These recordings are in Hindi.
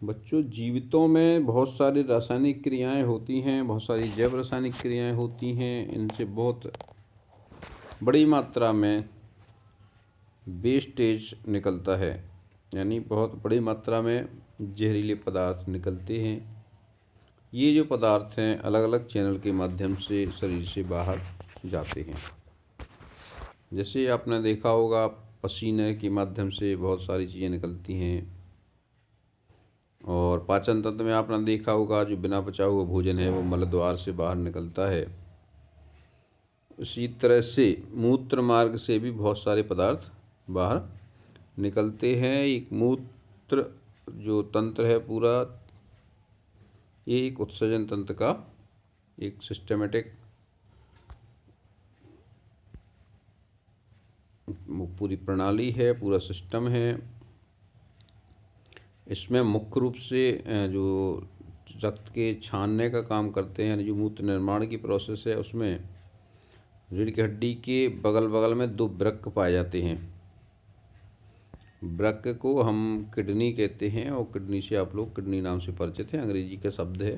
बच्चों, जीवितों में बहुत सारी रासायनिक क्रियाएं होती हैं, बहुत सारी जैव रासायनिक क्रियाएं होती हैं। इनसे बहुत बड़ी मात्रा में वेस्टेज निकलता है, यानी बहुत बड़ी मात्रा में जहरीले पदार्थ निकलते हैं। ये जो पदार्थ हैं अलग अलग चैनल के माध्यम से शरीर से बाहर जाते हैं। जैसे आपने देखा होगा, पसीने के माध्यम से बहुत सारी चीज़ें निकलती हैं। और पाचन तंत्र में आपने देखा होगा, जो बिना पचा हुआ भोजन है वो मल द्वार से बाहर निकलता है। इसी तरह से मूत्र मार्ग से भी बहुत सारे पदार्थ बाहर निकलते हैं। एक मूत्र जो तंत्र है पूरा, ये एक उत्सर्जन तंत्र का एक सिस्टमेटिक पूरी प्रणाली है, पूरा सिस्टम है। इसमें मुख्य रूप से जो रक्त के छानने का काम करते हैं, यानी जो मूत्र निर्माण की प्रोसेस है, उसमें रीढ़ की हड्डी के बगल बगल में दो वृक्क पाए जाते हैं। वृक्क को हम किडनी कहते हैं, और किडनी से आप लोग किडनी नाम से परिचित हैं, अंग्रेजी का शब्द है।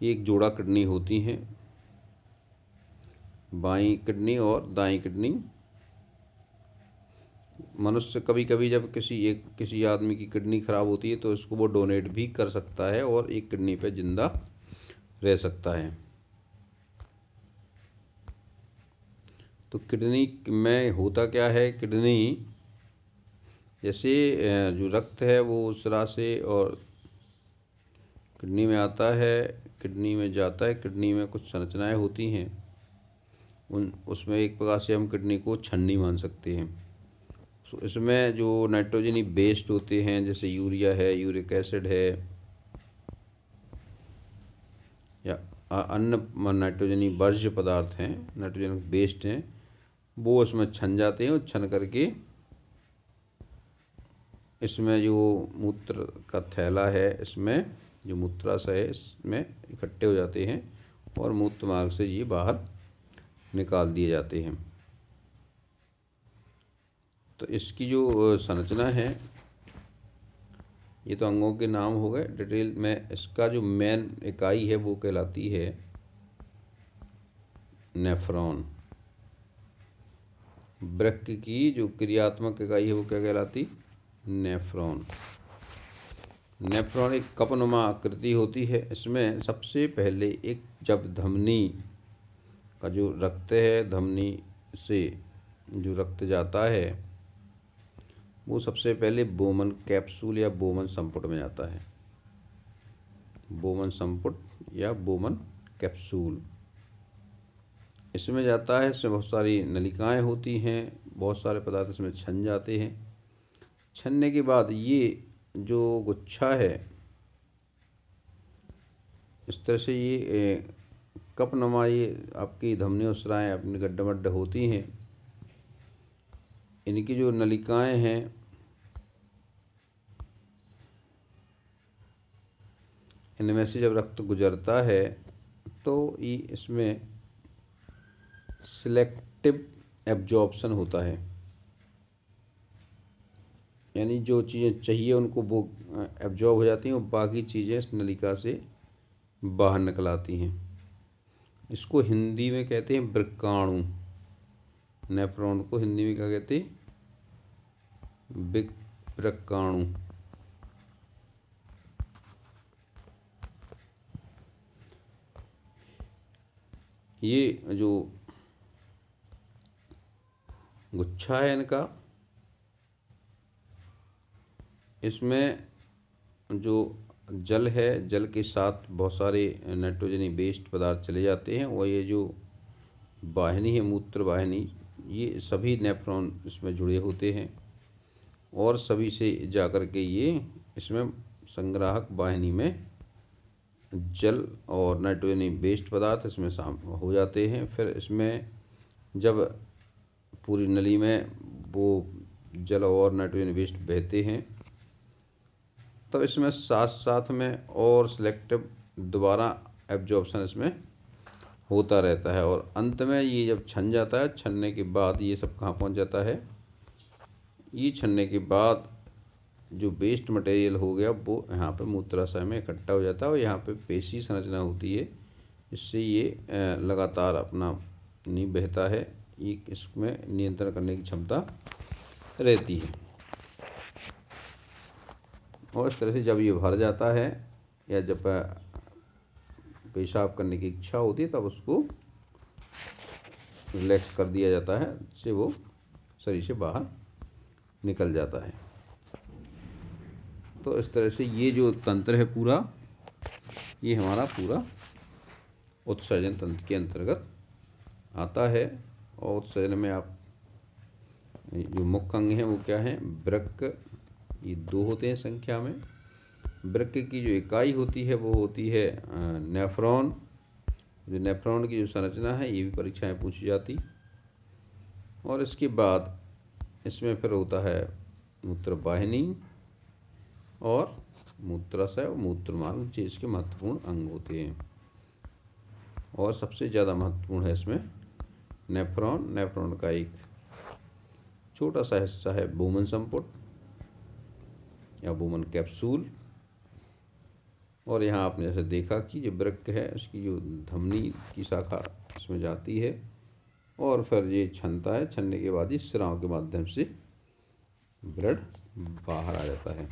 ये एक जोड़ा किडनी होती हैं, बाईं किडनी और दाईं किडनी। मनुष्य कभी कभी जब किसी आदमी की किडनी खराब होती है तो इसको वो डोनेट भी कर सकता है और एक किडनी पे जिंदा रह सकता है। तो किडनी में होता क्या है, किडनी जैसे जो रक्त है वो उस राह से और किडनी में आता है, किडनी में जाता है। किडनी में कुछ संरचनाएं होती हैं, उसमें एक प्रकार से हम किडनी को छन्नी मान सकते हैं। इसमें जो नाइट्रोजनी बेस्ड होते हैं, जैसे यूरिया है, यूरिक एसिड है, या अन्य नाइट्रोजनी वर्ज्य पदार्थ हैं, नाइट्रोजन बेस्ड हैं, वो उसमें छन जाते हैं। और छन करके इसमें जो मूत्र का थैला है, इसमें जो मूत्राशय है, इसमें इकट्ठे हो जाते हैं और मूत्र मार्ग से ये बाहर निकाल दिए जाते हैं। तो इसकी जो संरचना है, ये तो अंगों के नाम हो गए। डिटेल में इसका जो मेन इकाई है वो कहलाती है नेफ्रॉन। वृक्क की जो क्रियात्मक इकाई है वो क्या कहलाती, नेफ्रॉन। नेफ्रॉन एक कपनुमा आकृति होती है। इसमें सबसे पहले एक, जब धमनी का जो रक्त है, धमनी से जो रक्त जाता है, वो सबसे पहले बोमन कैप्सूल या बोमन संपुट में जाता है। बोमन संपुट या बोमन कैप्सूल इसमें जाता है। इसमें बहुत सारी नलिकाएं होती हैं, बहुत सारे पदार्थ इसमें छन जाते हैं। छनने के बाद ये जो गुच्छा है, इस तरह से ये कपनुमा ये आपकी धमनी उसराएँ अपनी गड्ढा होती हैं। इनकी जो नलिकाएं हैं, इनमें से जब रक्त गुजरता है तो ये इसमें सिलेक्टिव एब्जॉर्प्शन होता है, यानी जो चीज़ें चाहिए उनको वो एब्जॉर्ब हो जाती हैं और बाकी चीज़ें इस नलिका से बाहर निकल आती हैं। इसको हिंदी में कहते हैं वृक्काणु। नेफ्रॉन को हिंदी में क्या कहते हैं, वृक्काणु। ये जो गुच्छा है इनका, इसमें जो जल है, जल के साथ बहुत सारे नाइट्रोजनी बेस्ड पदार्थ चले जाते हैं। और ये जो वाहिनी है, मूत्र वाहिनी, ये सभी नेफ्रॉन इसमें जुड़े होते हैं और सभी से जाकर के ये इसमें संग्राहक वाहिनी में जल और नाइट्रोजनी बेस्ड पदार्थ इसमें शामिल हो जाते हैं। फिर इसमें जब पूरी नली में वो जल और नाइट्रोजन वेस्ट बहते हैं, तो इसमें साथ साथ में और सिलेक्टिव दोबारा एब्जॉर्प्शन इसमें होता रहता है। और अंत में ये जब छन जाता है, छनने के बाद ये सब कहाँ पहुँच जाता है, ये छनने के बाद जो वेस्ट मटेरियल हो गया वो यहाँ पे मूत्राशय में इकट्ठा हो जाता है और यहाँ पे पेशी संरचना होती है, इससे ये लगातार अपना नहीं बहता है, ये इसमें नियंत्रण करने की क्षमता रहती है। और इस तरह से जब ये भर जाता है या जब पेशाब करने की इच्छा होती है तब उसको रिलैक्स कर दिया जाता है, जिससे वो शरीर से बाहर निकल जाता है। तो इस तरह से ये जो तंत्र है पूरा, ये हमारा पूरा उत्सर्जन तंत्र के अंतर्गत आता है। और उत्सर्जन में आप जो मुख्य अंग हैं वो क्या हैं, वृक्क, ये 2 होते हैं संख्या में। वृक्क की जो इकाई होती है वो होती है नेफ्रॉन। जो नेफ्रॉन की जो संरचना है ये भी परीक्षाएं पूछी जाती। और इसके बाद इसमें फिर होता है मूत्रवाहिनी और मूत्राशय और मूत्रमार्ग, जो इसके महत्वपूर्ण अंग होते हैं। और सबसे ज़्यादा महत्वपूर्ण है इसमें नेफ्रॉन। नेफ्रॉन का एक छोटा सा हिस्सा है बोमन संपुट या बोमन कैप्सूल। और यहाँ आपने जैसे देखा कि जो वृक्क है उसकी जो धमनी की शाखा इसमें जाती है और फिर ये छनता है, छनने के बाद ये सिराओं के माध्यम से ब्लड बाहर आ जाता है।